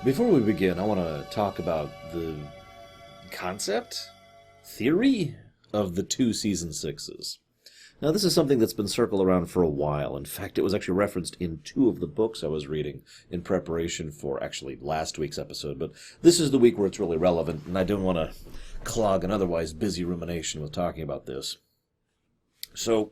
Before we begin, I want to talk about the concept, theory of the two season sixes. Now, this is something that's been circled around for a while. In fact, it was actually referenced in two of the books I was reading in preparation for actually last week's episode, but this is the week where it's really relevant, and I don't want to clog an otherwise busy rumination with talking about this. So,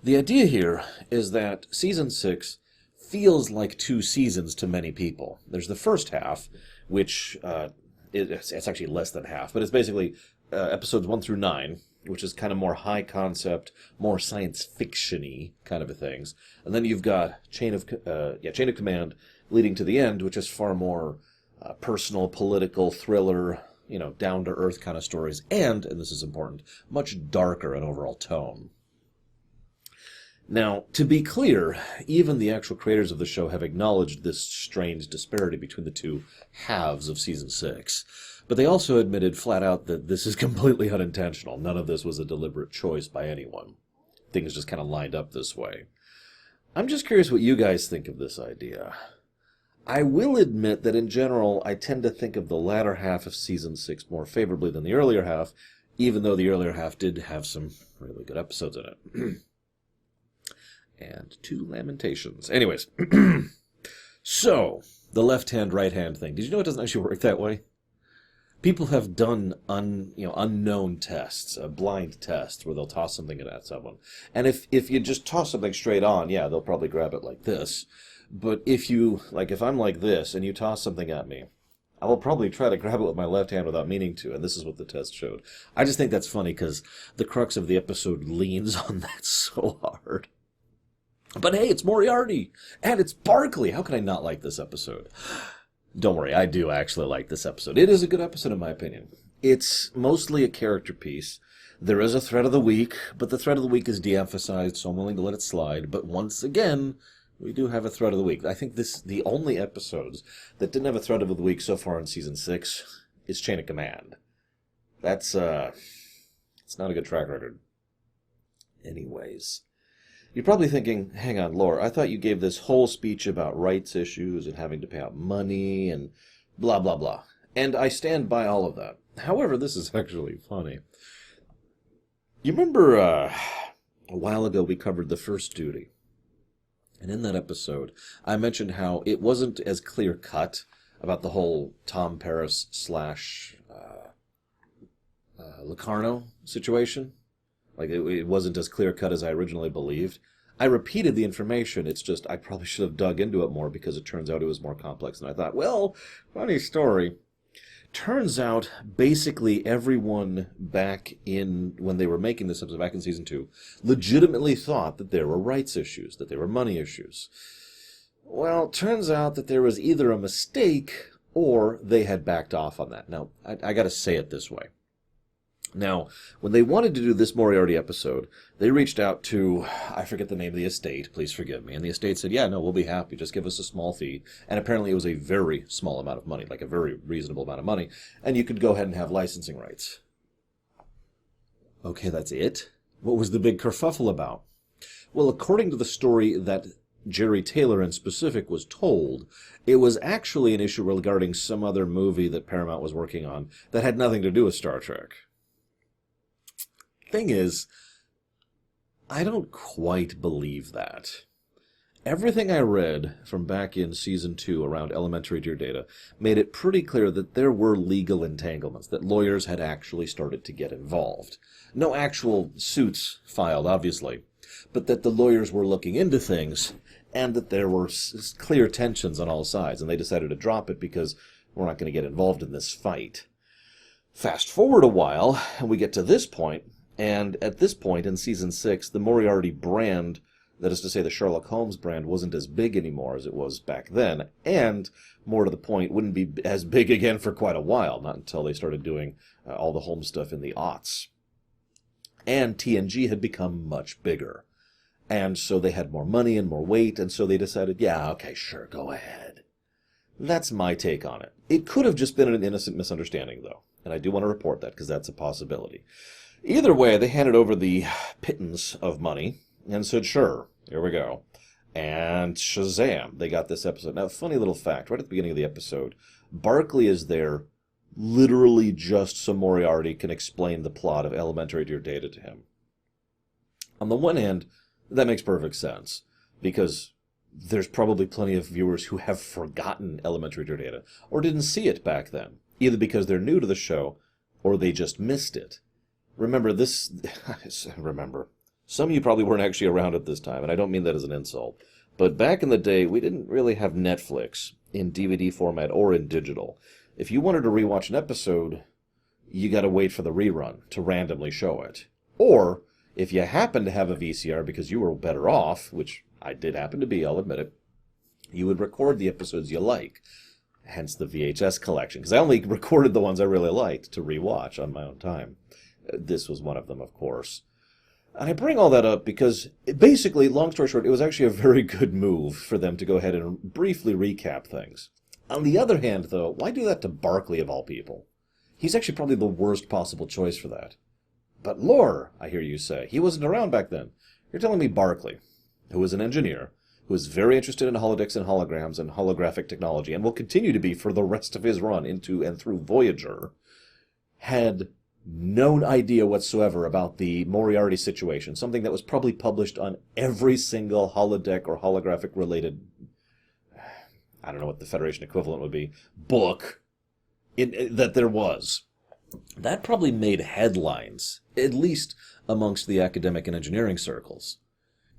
the idea here is that season 6 feels like two seasons to many people. There's the first half, which it's actually less than half, but it's basically episodes 1 through 9, which is kind of more high concept, more science fiction-y kind of things. And then you've got Chain of Command leading to the end, which is far more personal, political, thriller, down-to-earth kind of stories, and this is important, much darker in overall tone. Now, to be clear, even the actual creators of the show have acknowledged this strange disparity between the two halves of Season 6. But they also admitted flat out that this is completely unintentional. None of this was a deliberate choice by anyone. Things just kind of lined up this way. I'm just curious what you guys think of this idea. I will admit that in general, I tend to think of the latter half of Season 6 more favorably than the earlier half, even though the earlier half did have some really good episodes in it. And 2 lamentations. Anyways, so, the left-hand, right-hand thing. Did you know it doesn't actually work that way? People have done unknown tests, blind tests, where they'll toss something at someone. And if you just toss something straight on, yeah, they'll probably grab it like this. But if I'm like this, and you toss something at me, I will probably try to grab it with my left hand without meaning to, and this is what the test showed. I just think that's funny, because the crux of the episode leans on that so hard. But hey, it's Moriarty, and it's Barclay. How can I not like this episode? Don't worry, I do actually like this episode. It is a good episode in my opinion. It's mostly a character piece. There is a thread of the week, but the thread of the week is de-emphasized, so I'm willing to let it slide. But once again, we do have a thread of the week. I think the only episodes that didn't have a thread of the week so far in Season 6 is Chain of Command. It's not a good track record. Anyways. You're probably thinking, hang on, Laura, I thought you gave this whole speech about rights issues and having to pay out money and blah, blah, blah. And I stand by all of that. However, this is actually funny. You remember a while ago we covered The First Duty. And in that episode, I mentioned how it wasn't as clear-cut about the whole Tom Paris / Locarno situation. Like, it wasn't as clear-cut as I originally believed. I repeated the information, it's just I probably should have dug into it more because it turns out it was more complex than I thought. Well, funny story. Turns out, basically everyone back in, when they were making this episode back in Season 2, legitimately thought that there were rights issues, that there were money issues. Well, turns out that there was either a mistake or they had backed off on that. Now, I gotta say it this way. Now, when they wanted to do this Moriarty episode, they reached out to, I forget the name of the estate, please forgive me, and the estate said, yeah, no, we'll be happy, just give us a small fee, and apparently it was a very small amount of money, like a very reasonable amount of money, and you could go ahead and have licensing rights. Okay, that's it? What was the big kerfuffle about? Well, according to the story that Jerry Taylor in specific was told, it was actually an issue regarding some other movie that Paramount was working on that had nothing to do with Star Trek. Thing is, I don't quite believe that. Everything I read from back in Season 2 around Elementary Dear Data made it pretty clear that there were legal entanglements, that lawyers had actually started to get involved. No actual suits filed, obviously, but that the lawyers were looking into things, and that there were clear tensions on all sides, and they decided to drop it because we're not going to get involved in this fight. Fast forward a while, and we get to this point, and at this point in Season 6, the Moriarty brand, that is to say the Sherlock Holmes brand, wasn't as big anymore as it was back then, and, more to the point, wouldn't be as big again for quite a while, not until they started doing all the Holmes stuff in the aughts. And TNG had become much bigger. And so they had more money and more weight, and so they decided, yeah, okay, sure, go ahead. That's my take on it. It could have just been an innocent misunderstanding, though, and I do want to report that, because that's a possibility. Either way, they handed over the pittance of money and said, sure, here we go. And Shazam, they got this episode. Now, funny little fact, right at the beginning of the episode, Barclay is there literally just so Moriarty can explain the plot of elementary to your data to him. On the one hand, that makes perfect sense, because there's probably plenty of viewers who have forgotten elementary to your data, or didn't see it back then, either because they're new to the show, or they just missed it. Remember, some of you probably weren't actually around at this time, and I don't mean that as an insult, but back in the day, we didn't really have Netflix in DVD format or in digital. If you wanted to rewatch an episode, you got to wait for the rerun to randomly show it. Or, if you happen to have a VCR because you were better off, which I did happen to be, I'll admit it, you would record the episodes you like. Hence the VHS collection, because I only recorded the ones I really liked to rewatch on my own time. This was one of them, of course. And I bring all that up because, basically, long story short, it was actually a very good move for them to go ahead and briefly recap things. On the other hand, though, why do that to Barclay, of all people? He's actually probably the worst possible choice for that. But lore, I hear you say. He wasn't around back then. You're telling me Barclay, who is an engineer, who is very interested in holodecks and holograms and holographic technology, and will continue to be for the rest of his run into and through Voyager, had no idea whatsoever about the Moriarty situation, something that was probably published on every single holodeck or holographic related, I don't know what the Federation equivalent would be, book that there was. That probably made headlines, at least amongst the academic and engineering circles.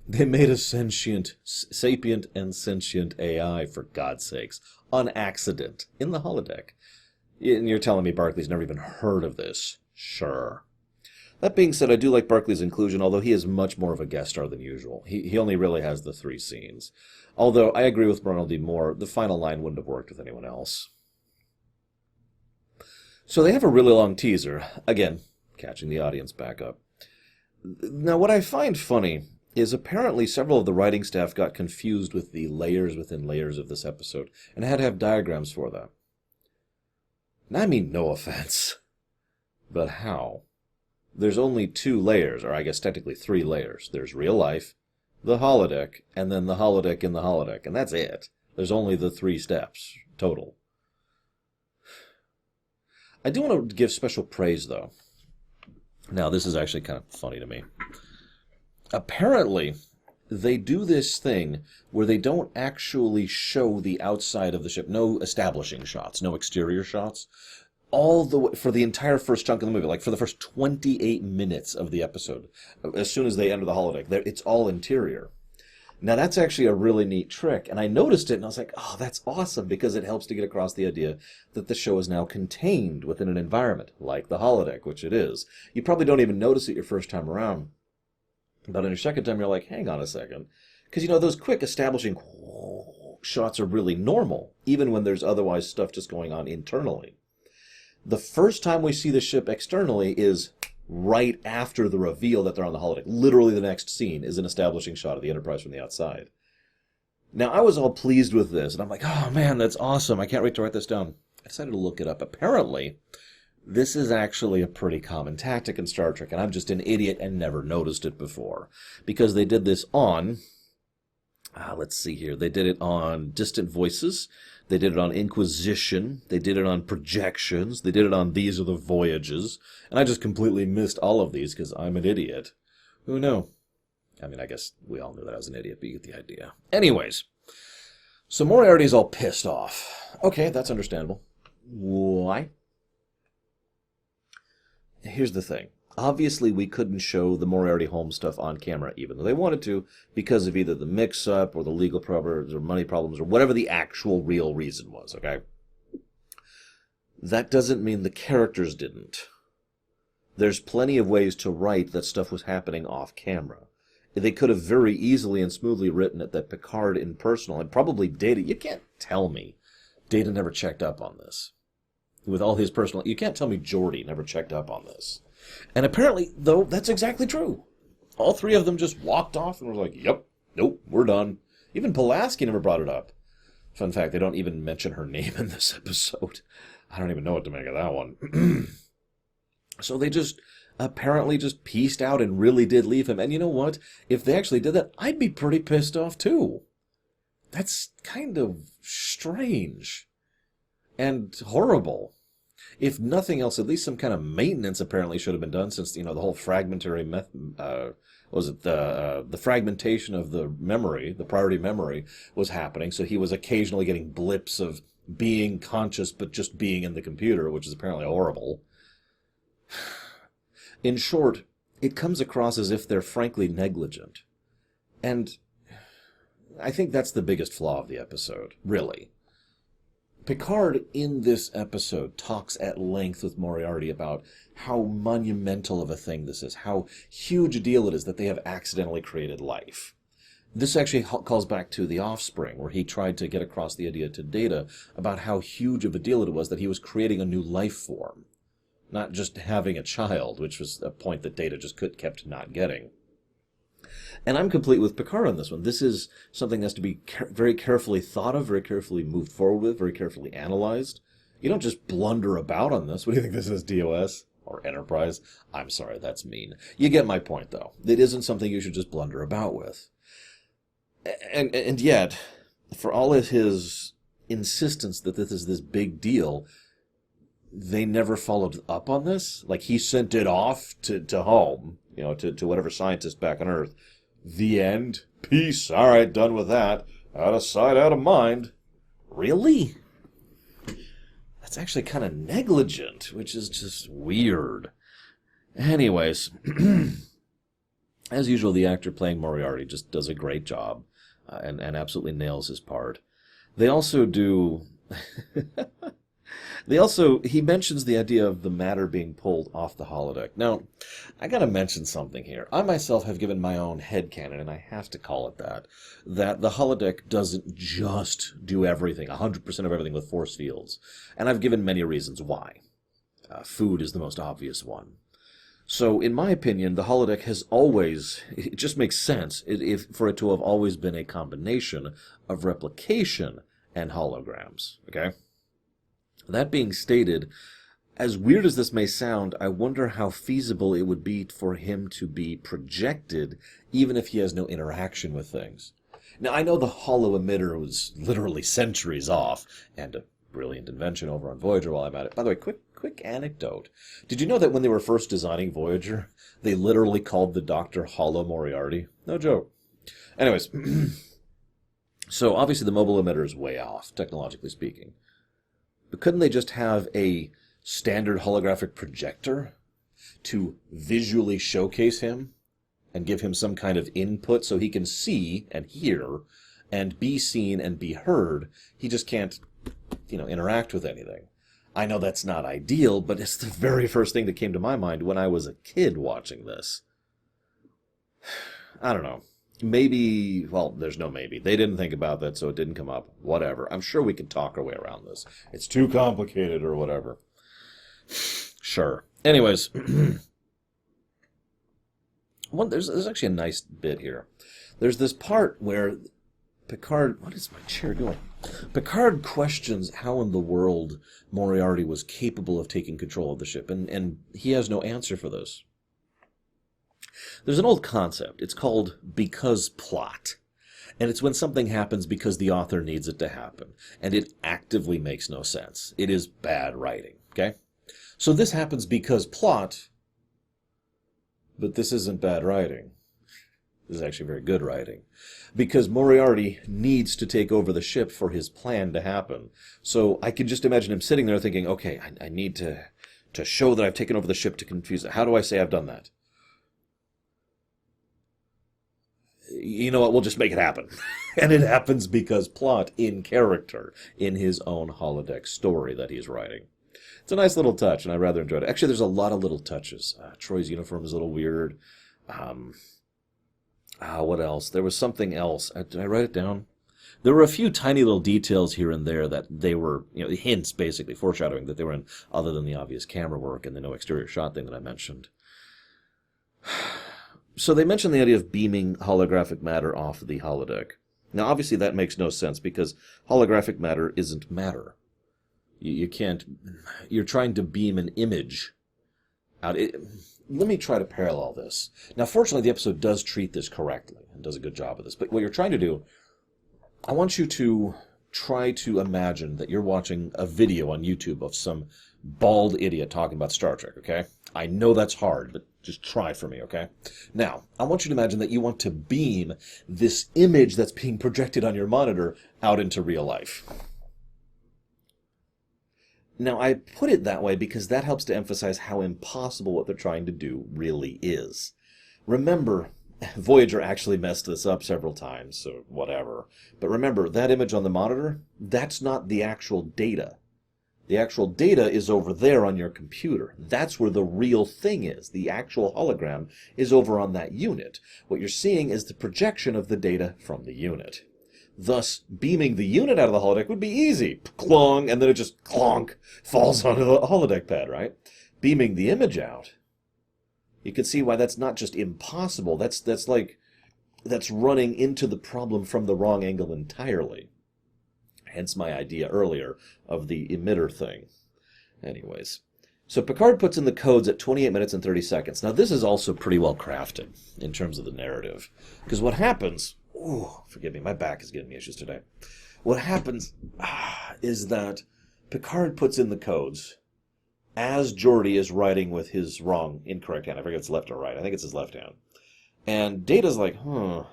They made a sapient and sentient AI, for God's sakes, on accident, in the holodeck. And you're telling me Barclay's never even heard of this? Sure. That being said, I do like Barclay's inclusion, although he is much more of a guest star than usual. He only really has the 3 scenes. Although, I agree with Ronald D. Moore, the final line wouldn't have worked with anyone else. So they have a really long teaser, again, catching the audience back up. Now, what I find funny is apparently several of the writing staff got confused with the layers within layers of this episode, and had to have diagrams for that. Now, I mean no offense, but how? There's only 2 layers, or I guess technically 3 layers. There's real life, the holodeck, and then the holodeck in the holodeck, and that's it. There's only the 3 steps total. I do want to give special praise, though. Now, this is actually kind of funny to me. Apparently, they do this thing where they don't actually show the outside of the ship. No establishing shots, no exterior shots. All the way, for the entire first chunk of the movie, like for the first 28 minutes of the episode, as soon as they enter the holodeck, it's all interior. Now, that's actually a really neat trick, and I noticed it, and I was like, oh, that's awesome, because it helps to get across the idea that the show is now contained within an environment, like the holodeck, which it is. You probably don't even notice it your first time around, but on your second time, you're like, hang on a second. Because, those quick establishing shots are really normal, even when there's otherwise stuff just going on internally. The first time we see the ship externally is right after the reveal that they're on the holodeck. Literally the next scene is an establishing shot of the Enterprise from the outside. Now, I was all pleased with this, and I'm like, oh man, that's awesome. I can't wait to write this down. I decided to look it up. Apparently, this is actually a pretty common tactic in Star Trek, and I'm just an idiot and never noticed it before. Because they did this on, let's see here, they did it on Distant Voices, they did it on Inquisition, they did it on Projections, they did it on These Are the Voyages, and I just completely missed all of these because I'm an idiot. Who knew? I mean, I guess we all knew that I was an idiot, but you get the idea. Anyways, so Moriarty's all pissed off. Okay, that's understandable. Why? Here's the thing. Obviously, we couldn't show the Moriarty home stuff on camera, even though they wanted to, because of either the mix-up or the legal problems or money problems or whatever the actual real reason was, okay? That doesn't mean the characters didn't. There's plenty of ways to write that stuff was happening off camera. They could have very easily and smoothly written it that Picard in personal, and probably Data, you can't tell me Data never checked up on this. With all his personal, you can't tell me Geordi never checked up on this. And apparently, though, that's exactly true. All 3 of them just walked off and were like, yep, nope, we're done. Even Pulaski never brought it up. Fun fact, they don't even mention her name in this episode. I don't even know what to make of that one. So they just apparently just pieced out and really did leave him. And you know what? If they actually did that, I'd be pretty pissed off too. That's kind of strange and horrible. If nothing else, at least some kind of maintenance apparently should have been done, since the whole fragmentary the fragmentation of the memory, the priority memory, was happening. So he was occasionally getting blips of being conscious, but just being in the computer, which is apparently horrible. In short, it comes across as if they're frankly negligent. And I think that's the biggest flaw of the episode, really. Picard, in this episode, talks at length with Moriarty about how monumental of a thing this is, how huge a deal it is that they have accidentally created life. This actually calls back to The Offspring, where he tried to get across the idea to Data about how huge of a deal it was that he was creating a new life form, not just having a child, which was a point that Data just kept not getting. And I'm complete with Picard on this one. This is something that has to be very carefully thought of, very carefully moved forward with, very carefully analyzed. You don't just blunder about on this. What do you think this is, DOS? Or Enterprise? I'm sorry, that's mean. You get my point, though. It isn't something you should just blunder about with. And yet, for all of his insistence that this is this big deal, they never followed up on this. Like, he sent it off to home, to whatever scientist back on Earth. The end. Peace. All right, done with that. Out of sight, out of mind. Really? That's actually kind of negligent, which is just weird. Anyways, as usual, the actor playing Moriarty just does a great job and absolutely nails his part. They also do... he mentions the idea of the matter being pulled off the holodeck. Now, I gotta mention something here. I myself have given my own headcanon, and I have to call it that the holodeck doesn't just do everything, 100% of everything with force fields. And I've given many reasons why. Food is the most obvious one. So, in my opinion, the holodeck has always, it just makes sense for it to have always been a combination of replication and holograms, okay? That being stated, as weird as this may sound, I wonder how feasible it would be for him to be projected, even if he has no interaction with things. Now, I know the holo emitter was literally centuries off, and a brilliant invention over on Voyager while I'm at it. By the way, quick anecdote. Did you know that when they were first designing Voyager, they literally called the Doctor Holo Moriarty? No joke. Anyways, so obviously the mobile emitter is way off, technologically speaking. But couldn't they just have a standard holographic projector to visually showcase him and give him some kind of input so he can see and hear and be seen and be heard? He just can't, interact with anything. I know that's not ideal, but it's the very first thing that came to my mind when I was a kid watching this. I don't know. Maybe, well, there's no maybe. They didn't think about that, so it didn't come up. Whatever. I'm sure we can talk our way around this. It's too complicated or whatever. Sure. Anyways, there's actually a nice bit here. There's this part where Picard... What is my chair doing? Picard questions how in the world Moriarty was capable of taking control of the ship, and he has no answer for this. There's an old concept. It's called because plot. And it's when something happens because the author needs it to happen. And it actively makes no sense. It is bad writing, okay? So this happens because plot, but this isn't bad writing. This is actually very good writing. Because Moriarty needs to take over the ship for his plan to happen. So I can just imagine him sitting there thinking, okay, I need to show that I've taken over the ship to confuse it. How do I say I've done that? You know what, we'll just make it happen. And it happens because plot in character, in his own holodeck story that he's writing. It's a nice little touch, and I rather enjoyed it. Actually, there's a lot of little touches. Troy's uniform is a little weird. What else? There was something else. Did I write it down? There were a few tiny little details here and there that they were, hints, basically, foreshadowing that they were in, other than the obvious camera work and the no exterior shot thing that I mentioned. So they mentioned the idea of beaming holographic matter off the holodeck. Now, obviously, that makes no sense because holographic matter isn't matter. You can't... You're trying to beam an image out. Let me try to parallel this. Now, fortunately, the episode does treat this correctly and does a good job of this. But what you're trying to do I want you to try to imagine that you're watching a video on YouTube of some bald idiot talking about Star Trek, okay? I know that's hard, but just try for me, okay? Now, I want you to imagine that you want to beam this image that's being projected on your monitor out into real life. Now, I put it that way because that helps to emphasize how impossible what they're trying to do really is. Remember, Voyager actually messed this up several times, so whatever. But remember, that image on the monitor, that's not the actual data. The actual data is over there on your computer. That's where the real thing is. The actual hologram is over on that unit. What you're seeing is the projection of the data from the unit. Thus, beaming the unit out of the holodeck would be easy. Clong, and then it just clonk, falls onto the holodeck pad, right? Beaming the image out, you can see why that's not just impossible. That's running into the problem from the wrong angle entirely. Hence my idea earlier of the emitter thing. Anyways, so Picard puts in the codes at 28 minutes and 30 seconds. Now this is also pretty well crafted in terms of the narrative. Because what happens... Ooh, forgive me, my back is giving me issues today. What happens is that Picard puts in the codes as Geordi is writing with his incorrect hand. I forget if it's left or right. I think it's his left hand. And Data's like, huh.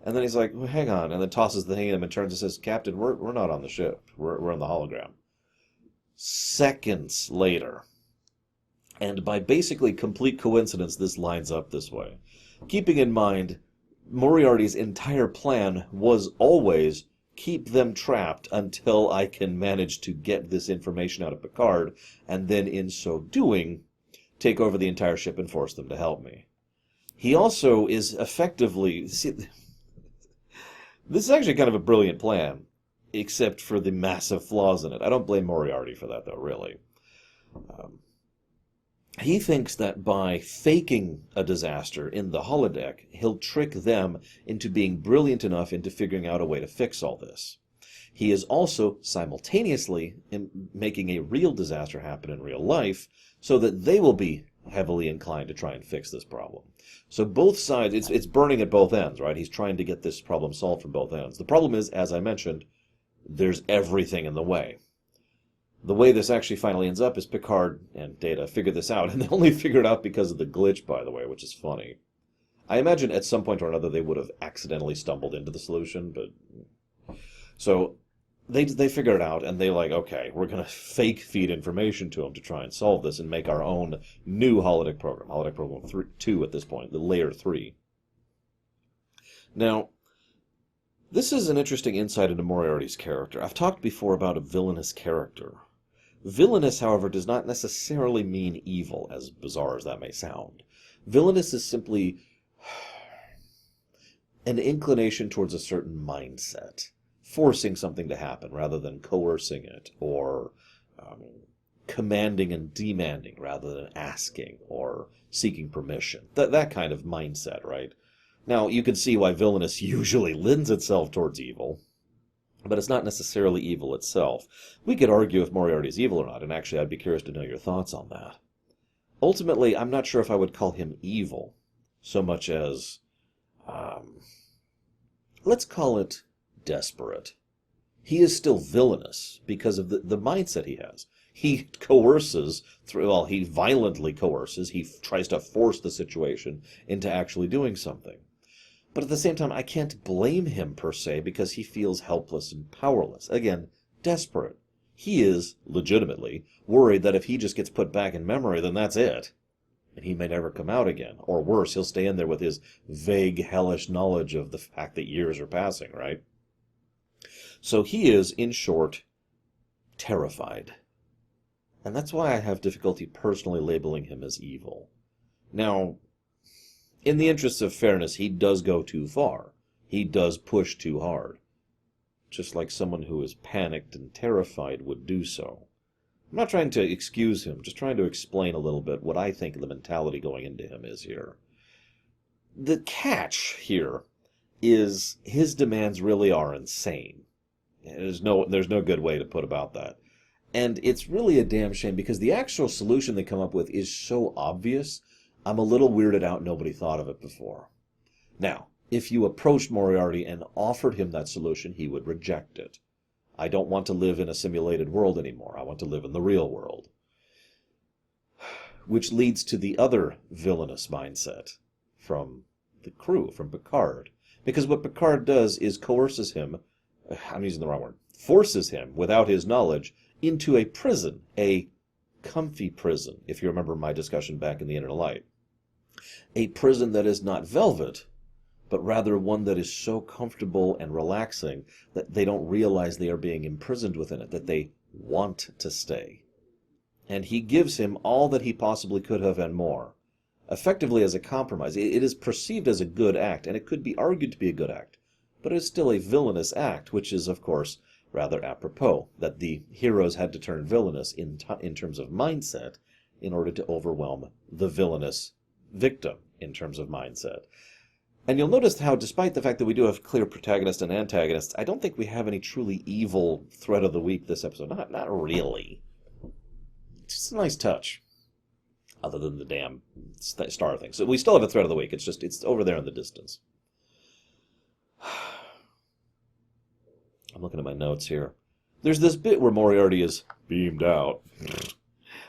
And then he's like, well, hang on. And then tosses the thing at him and turns and says, Captain, we're not on the ship. We're on the hologram. Seconds later, and by basically complete coincidence, this lines up this way. Keeping in mind, Moriarty's entire plan was always keep them trapped until I can manage to get this information out of Picard, and then in so doing, take over the entire ship and force them to help me. He also is effectively... See, this is actually kind of a brilliant plan, except for the massive flaws in it. I don't blame Moriarty for that, though, really. He thinks that by faking a disaster in the holodeck, he'll trick them into being brilliant enough into figuring out a way to fix all this. He is also simultaneously making a real disaster happen in real life so that they will be heavily inclined to try and fix this problem. So both sides, it's burning at both ends, right? He's trying to get this problem solved from both ends. The problem is, as I mentioned, there's everything in the way. The way this actually finally ends up is Picard and Data figure this out, and they only figure it out because of the glitch, by the way, which is funny. I imagine at some point or another they would have accidentally stumbled into the solution, but... So, they figure it out, and they're like, okay, we're going to fake feed information to them to try and solve this and make our own new holodeck program 2 at this point, the Layer 3. Now, this is an interesting insight into Moriarty's character. I've talked before about a villainous character. Villainous, however, does not necessarily mean evil, as bizarre as that may sound. Villainous is simply an inclination towards a certain mindset, forcing something to happen rather than coercing it, or commanding and demanding rather than asking or seeking permission. That kind of mindset, right? Now, you can see why villainous usually lends itself towards evil, but it's not necessarily evil itself. We could argue if Moriarty is evil or not, and actually I'd be curious to know your thoughts on that. Ultimately, I'm not sure if I would call him evil, so much as, let's call it desperate. He is still villainous because of the mindset he has. He coerces, he violently coerces, he tries to force the situation into actually doing something. But at the same time, I can't blame him, per se, because he feels helpless and powerless. Again, desperate. He is, legitimately, worried that if he just gets put back in memory, then that's it. And he may never come out again. Or worse, he'll stay in there with his vague, hellish knowledge of the fact that years are passing, right? So he is, in short, terrified. And that's why I have difficulty personally labeling him as evil. Now, in the interests of fairness, he does go too far. He does push too hard. Just like someone who is panicked and terrified would do so. I'm not trying to excuse him, just trying to explain a little bit what I think the mentality going into him is here. The catch here is his demands really are insane. There's no good way to put about that. And it's really a damn shame because the actual solution they come up with is so obvious, I'm a little weirded out nobody thought of it before. Now, if you approached Moriarty and offered him that solution, he would reject it. I don't want to live in a simulated world anymore. I want to live in the real world. Which leads to the other villainous mindset from the crew, from Picard. Because what Picard does is coerces him, I'm using the wrong word, forces him, without his knowledge, into a prison, a comfy prison, if you remember my discussion back in the Inner Light. A prison that is not velvet, but rather one that is so comfortable and relaxing that they don't realize they are being imprisoned within it, that they want to stay. And he gives him all that he possibly could have and more, effectively as a compromise. It is perceived as a good act, and it could be argued to be a good act, but it is still a villainous act, which is, of course, rather apropos, that the heroes had to turn villainous in terms of mindset in order to overwhelm the villainous victim in terms of mindset. And you'll notice how, despite the fact that we do have clear protagonists and antagonists, I don't think we have any truly evil threat of the week this episode. Not really. It's just a nice touch. Other than the damn star thing. So we still have a threat of the week. It's over there in the distance. I'm looking at my notes here. There's this bit where Moriarty is beamed out.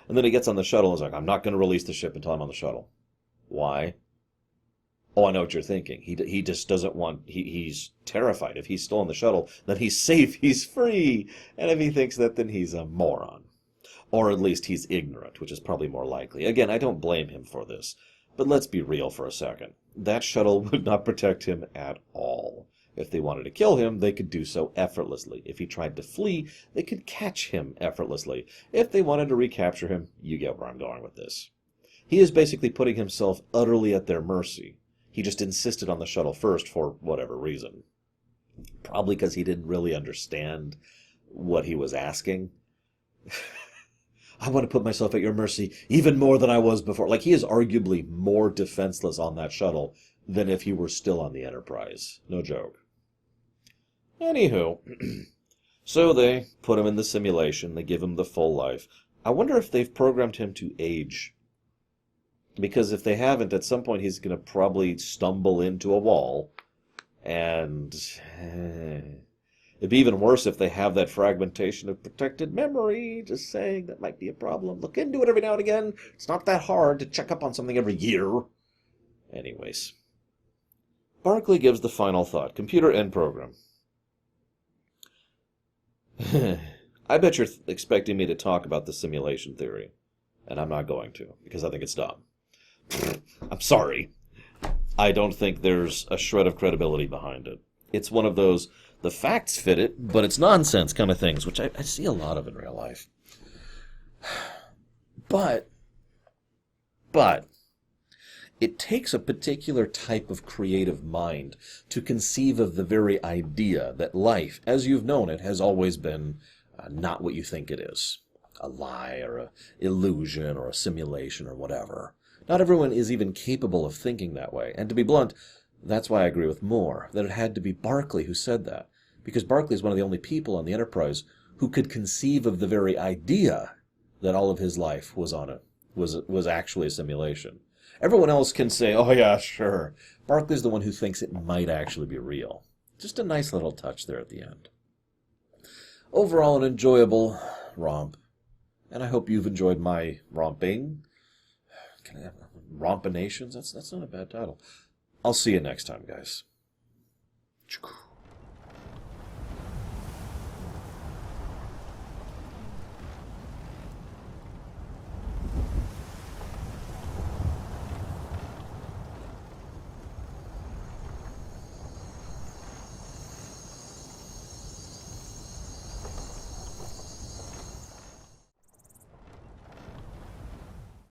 And then he gets on the shuttle and is like, I'm not going to release the ship until I'm on the shuttle. Why? Oh, I know what you're thinking. He just doesn't want... He's terrified. If he's still on the shuttle, then he's safe, he's free. And if he thinks that, then he's a moron. Or at least he's ignorant, which is probably more likely. Again, I don't blame him for this. But let's be real for a second. That shuttle would not protect him at all. If they wanted to kill him, they could do so effortlessly. If he tried to flee, they could catch him effortlessly. If they wanted to recapture him, you get where I'm going with this. He is basically putting himself utterly at their mercy. He just insisted on the shuttle first for whatever reason. Probably because he didn't really understand what he was asking. I want to put myself at your mercy even more than I was before. Like, he is arguably more defenseless on that shuttle than if he were still on the Enterprise. No joke. Anywho, so they put him in the simulation. They give him the full life. I wonder if they've programmed him to age. Because if they haven't, at some point he's going to probably stumble into a wall. And it'd be even worse if they have that fragmentation of protected memory. Just saying, that might be a problem. Look into it every now and again. It's not that hard to check up on something every year. Anyways. Barclay gives the final thought. Computer end program. I bet you're expecting me to talk about the simulation theory. And I'm not going to, because I think it's dumb. I'm sorry. I don't think there's a shred of credibility behind it. It's one of those, the facts fit it, but it's nonsense kind of things, which I see a lot of in real life. But, it takes a particular type of creative mind to conceive of the very idea that life, as you've known it, has always been not what you think it is. A lie or an illusion or a simulation or whatever. Not everyone is even capable of thinking that way. And to be blunt, that's why I agree with Moore, that it had to be Barclay who said that. Because Barclay is one of the only people on the Enterprise who could conceive of the very idea that all of his life was actually a simulation. Everyone else can say, oh yeah, sure. Barclay's the one who thinks it might actually be real. Just a nice little touch there at the end. Overall, an enjoyable romp. And I hope you've enjoyed my romping. Can I have Rompinations? That's not a bad title. I'll see you next time, guys.